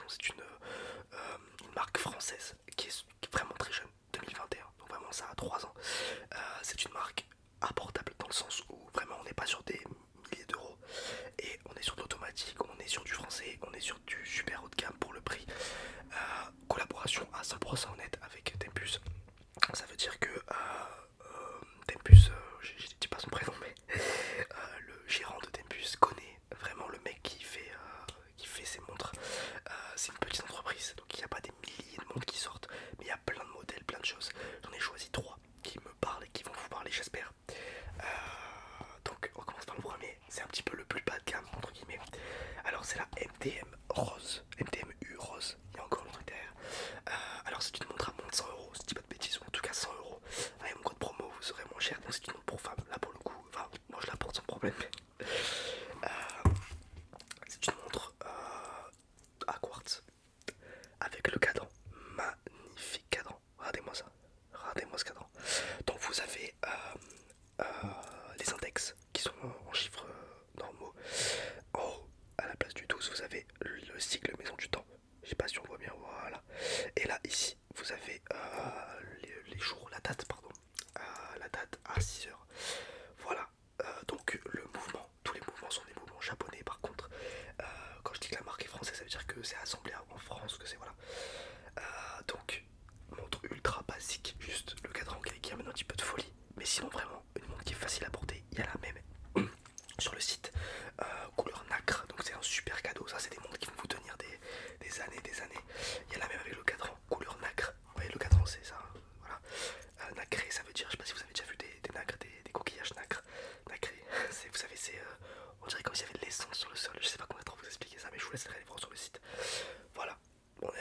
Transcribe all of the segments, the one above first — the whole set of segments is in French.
c'est une marque française qui est vraiment très jeune, 2021, donc vraiment ça a 3 ans. C'est une marque abordable dans le sens où vraiment on n'est pas sur des milliers d'euros et on est sur de l'automatique, on est sur du français, on est sur du super haut de gamme pour le prix. Collaboration à 100% honnête avec Tempus. Ça veut dire que Tempus, je dis pas son prénom, mais le gérant de Tempus connaît vraiment le mec qui fait ses montres. C'est une petite entreprise, donc il n'y a pas des milliers de montres qui sortent, mais il y a plein de modèles, plein de choses. J'en ai choisi 3 qui me parlent et qui vont vous parler, j'espère. Donc on commence par le premier, c'est un petit peu le plus bas de gamme entre guillemets. Alors c'est la MTM Rose, MTM U Rose, il y a encore le truc derrière. Alors c'est une montre à moins de 100 euros, si je dis pas de bêtises, ou en tout cas 100 euros. Avec mon code promo vous serez moins cher, donc c'est une montre pour femme, là pour le coup, enfin moi je la porte sans problème. C'est une montre à quartz avec le cadran, magnifique cadran, regardez-moi ça, regardez-moi ce cadran. Donc vous avez les index qui sont en chiffres normaux. En haut, à la place du 12, vous avez le sigle maison du temps. Je sais pas si on voit bien, voilà. Et là, ici, vous avez les jours, la date, pardon. La date à 6 heures. Voilà. Donc le mouvement, tous les mouvements sont des mouvements japonais par contre. Quand je dis que la marque est française, ça veut dire que c'est assemblé en France, que c'est voilà. Donc, montre ultra basique, juste le cadran qui amène un petit peu de folie. Mais sinon, vraiment, une montre qui est facile à porter. Il y a la même sur le site, couleur nacre. Donc, c'est un super cadeau. Ça, c'est des montres qui vont vous tenir des années, des années. Il y a la même avec le cadran, couleur nacre. Vous voyez, le cadran, c'est ça. Voilà. Nacré, ça veut dire, je sais pas si vous avez déjà vu des nacres, des coquillages nacres. Nacré, vous savez, c'est. On dirait comme s'il y avait de l'essence sur le sol. Je sais pas comment trop vous expliquer ça, mais je vous laisserai aller voir sur le site. Voilà. Bon,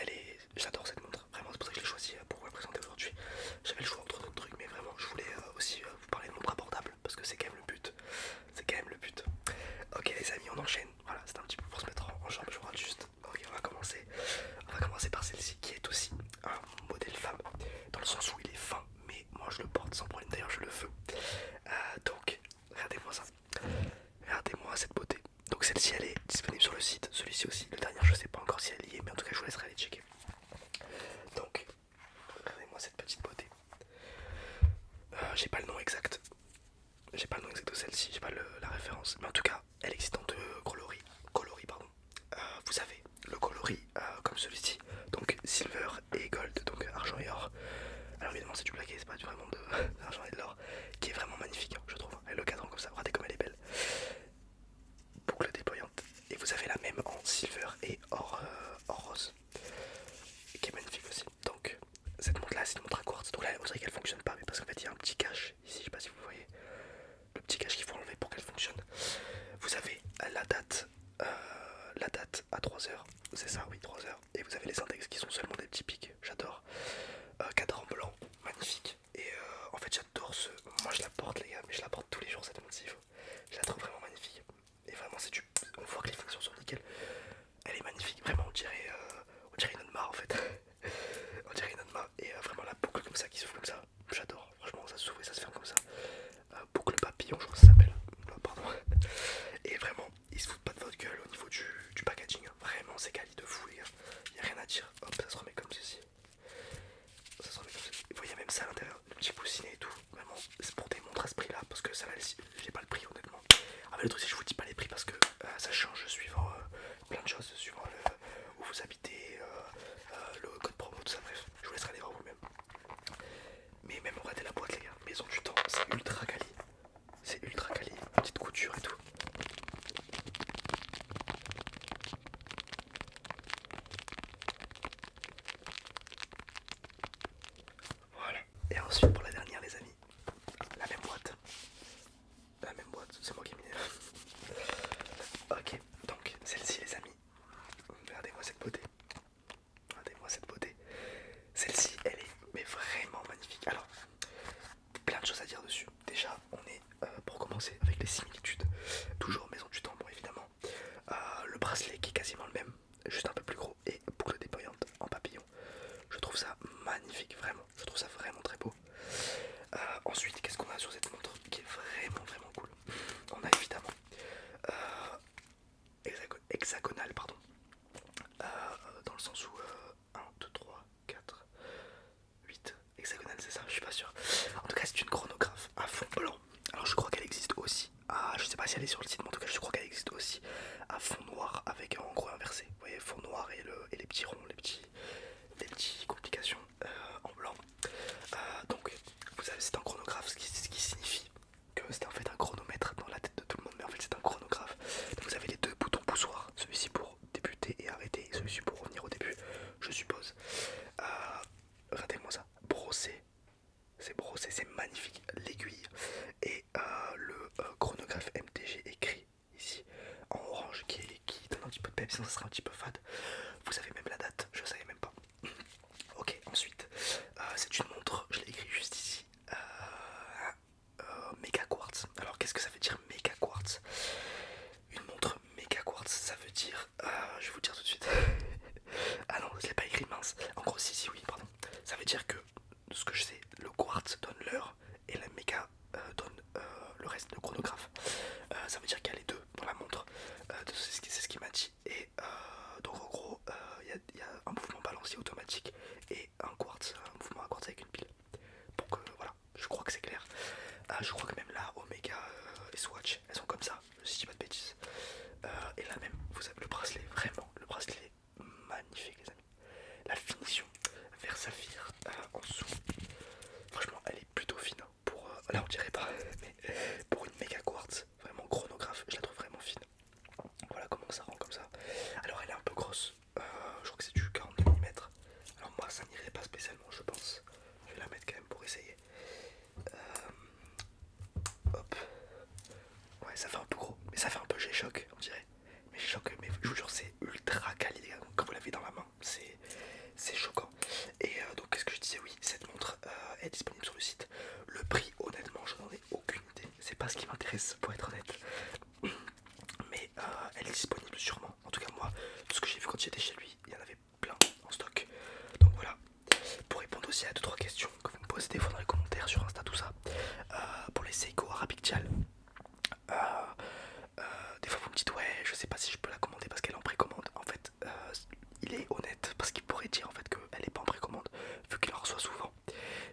j'adore cette montre, vraiment, c'est pour ça que je l'ai choisie pour vous la présenter aujourd'hui. J'avais le choix entre d'autres trucs, mais vraiment, je voulais aussi vous parler de montres abordables parce que c'est quand même le but. C'est quand même le but. Ok, les amis, on enchaîne. Voilà, c'était un petit peu pour se mettre en jambe, je vous rate juste. Ok, on va commencer. On va commencer par celle-ci qui est aussi un modèle femme, dans le sens où il est fin, mais moi je le porte sans problème, d'ailleurs, je le veux. Donc, regardez-moi ça. Regardez-moi cette beauté. Donc celle-ci elle est disponible sur le site, celui-ci aussi, le dernier je sais pas encore si elle y est mais en tout cas je vous laisserai aller checker. Donc regardez-moi cette petite beauté. J'ai pas le nom exact. J'ai pas le nom exact de celle-ci, j'ai pas la référence. Mais en tout cas elle existe en deux coloris pardon. Vous avez le coloris comme celui-ci, donc silver et gold, donc argent et or. Alors évidemment c'est du plaqué, c'est pas vraiment de l'argent et de l'or, qui est vraiment magnifique je trouve. Et le cadran comme ça, regardez comme elle est belle. Boucle déployante. Et vous avez la même en silver et or rose, qui est magnifique aussi. Donc cette montre là c'est une montre à quartz, donc là on dirait qu'elle fonctionne pas, mais parce qu'en fait il y a un petit cache ici, je sais pas si vous voyez le petit cache qu'il faut enlever pour qu'elle fonctionne. Vous avez la date à 3 heures, c'est ça, oui, 3 heures. Et vous avez les index qui sont seulement des petits pics, j'adore. Cadran blanc, magnifique. Et en fait j'adore ce. Moi je la porte les gars, mais je la porte tous les jours cette montre, je la trouve vraiment magnifique. Et vraiment c'est du. On voit que les fonctions sont nickel. Elle est magnifique, vraiment on dirait une Onma en fait. On dirait une Onma. Et vraiment la boucle comme ça qui s'ouvre comme ça, j'adore. Franchement ça s'ouvre et ça se ferme comme ça. Boucle papillon je crois que ça s'appelle. Pardon. Et vraiment ils se foutent pas de votre gueule au niveau du packaging. Vraiment c'est quali de fou les gars. Y a rien à dire. Hop ça se remet comme ceci. Ça se remet comme ceci. Vous voyez même ça à l'intérieur, le petit coussinet et tout. Vraiment c'est pour des montres à ce prix là. Parce que ça j'ai pas le prix honnêtement. Ah mais le truc c'est que je vous dis pas les prix parce que ça change suivant plein de choses, suivant où vous habitez, le code promo, tout ça, bref, je vous laisserai aller voir vous-même. Mais même regardez la boîte les gars, maison du temps, c'est ultra quali, petite couture et tout. Voilà. Et ensuite pour la dernière les amis, la même boîte. La même boîte, c'est moi qui ai mis. Ok, donc celle-ci les amis, regardez-moi cette beauté. Regardez-moi cette beauté. Celle-ci, elle est mais vraiment magnifique. Alors, plein de choses à dire dessus. Déjà, on est, pour commencer, avec les similitudes. Toujours maison du temps, bon évidemment. Le bracelet qui est quasiment le même, juste un peu plus gros, et boucle déployante en papillon. Je trouve ça magnifique, vraiment. Je trouve ça vraiment très beau. Ensuite, qu'est-ce qu'on a sur cette montre qui est vraiment vraiment cool? On a évidemment hexagonal, pardon. Dans le sinon ça sera un petit peu fade. Vous avez même la date, je savais même pas. Ok, ensuite, c'est une montre, je l'ai écrit juste ici. Méga quartz. Alors qu'est-ce que ça veut dire méga quartz? Une montre méga quartz, ça veut dire, je vais vous dire tout de suite. Ah non, je l'ai pas écrit, mince. En gros, si, oui, pardon. Ça veut dire que, ce que je sais, le quartz donne l'heure et la méga donne le reste, le chronographe. Ça veut dire qu'il y a les deux dans la montre. C'est ce qu'il m'a dit. Et donc en gros, il y a un mouvement balancier automatique et un quartz, un mouvement à quartz avec une pile. Donc voilà, je crois que c'est clair. Je crois que même là, Omega et Swatch, elles sont comme ça, si je dis pas de bêtises. Et là même, vous avez le bracelet, vraiment, le bracelet magnifique les amis. La finition vers saphir en dessous, franchement elle est plutôt fine. Pour, là on dirait pas, mais pour une méga quartz, vraiment chronographe, je la trouve vraiment fine. Voilà comment ça rend comme ça. Alors elle est un peu grosse, je crois que c'est du 42 mm. Alors moi ça n'irait pas spécialement je pense. Je vais la mettre quand même pour essayer. Hop. Ouais, ça fait un peu gros, mais ça fait un peu G-Shock, on dirait. Mais G-Shock, mais je vous jure, c'est ultra quali, les gars. Quand vous l'avez dans la main, c'est choquant. Et donc, qu'est-ce que je disais? Oui, cette montre est disponible sur le site. Le prix, honnêtement, je n'en ai aucune idée. C'est pas ce qui m'intéresse, pour être honnête. Mais elle est disponible sûrement. En tout cas, moi, tout ce que j'ai vu quand j'étais chez lui, il y en avait plein en stock. Donc voilà. Pour répondre aussi à 2-3 questions que vous me posez des fois dans les commentaires sur Insta, tout ça. Pour les Seiko Arabic Dial. Des fois vous me dites ouais je sais pas si je peux la commander parce qu'elle est en précommande. En fait il est honnête parce qu'il pourrait dire en fait qu'elle est pas en précommande vu qu'il en reçoit souvent.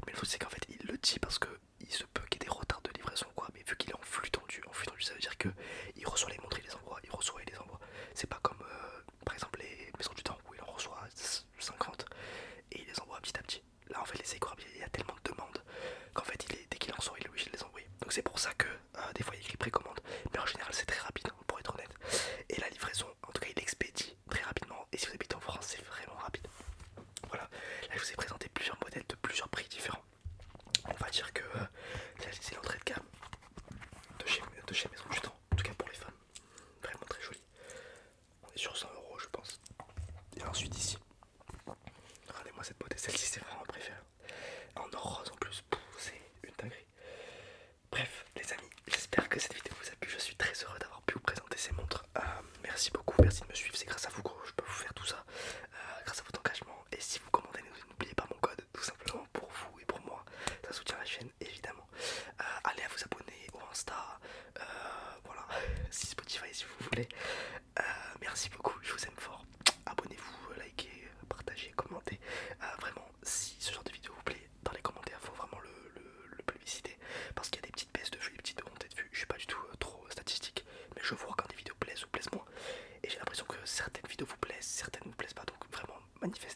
Mais le truc c'est qu'en fait il le dit parce que il se peut qu'il y ait des retards de livraison ou quoi. Mais vu qu'il est en flux tendu ça veut dire que il reçoit les montres, il les envoie, il reçoit et les envoie. C'est pas comme par exemple les maisons du temps où il en reçoit 50 et il les envoie petit à petit. Là en fait les Seiko il y a tellement de demandes qu'en fait dès qu'il en sort il est obligé de les envoyer. Donc c'est pour ça que des fois il écrit précommande, mais en général c'est très rapide hein, pour être honnête. Et la livraison, en tout cas il expédie très rapidement, et si vous habitez en France c'est vraiment rapide. Voilà, là je vous ai présenté plusieurs modèles de plusieurs prix différents. On va dire que là c'est l'entrée de gamme de chez Maison du Temps, en tout cas pour les femmes, vraiment très joli. On est sur 100 € je pense. Et ensuite ici, regardez-moi cette beauté, celle-ci c'est vraiment préférée. En or rose en plus, c'est une dinguerie. Bref les amis, j'espère que cette vidéo vous a plu, je suis très heureux d'avoir pu vous présenter ces montres. Merci beaucoup, merci de me suivre, c'est grâce à vous que je peux vous faire tout ça, grâce à votre engagement. Et si vous commandez, n'oubliez pas mon code, tout simplement pour vous et pour moi, ça soutient la chaîne évidemment. Allez à vous abonner au Insta, voilà, si Spotify si vous voulez. Merci beaucoup, je vous aime fort. Abonnez-vous, likez, partagez, commentez. Vraiment, si ce genre de vidéo vous plaît, dans les commentaires, il faut vraiment le publiciter. Parce qu'il y a des petites baisses de vues, des petites montées de vues. Je suis pas du tout trop statistique, mais je vois quand des vidéos plaisent ou plaisent moins. Et j'ai l'impression que certaines vidéos vous plaisent, certaines ne vous plaisent pas. Donc vraiment, manifestez.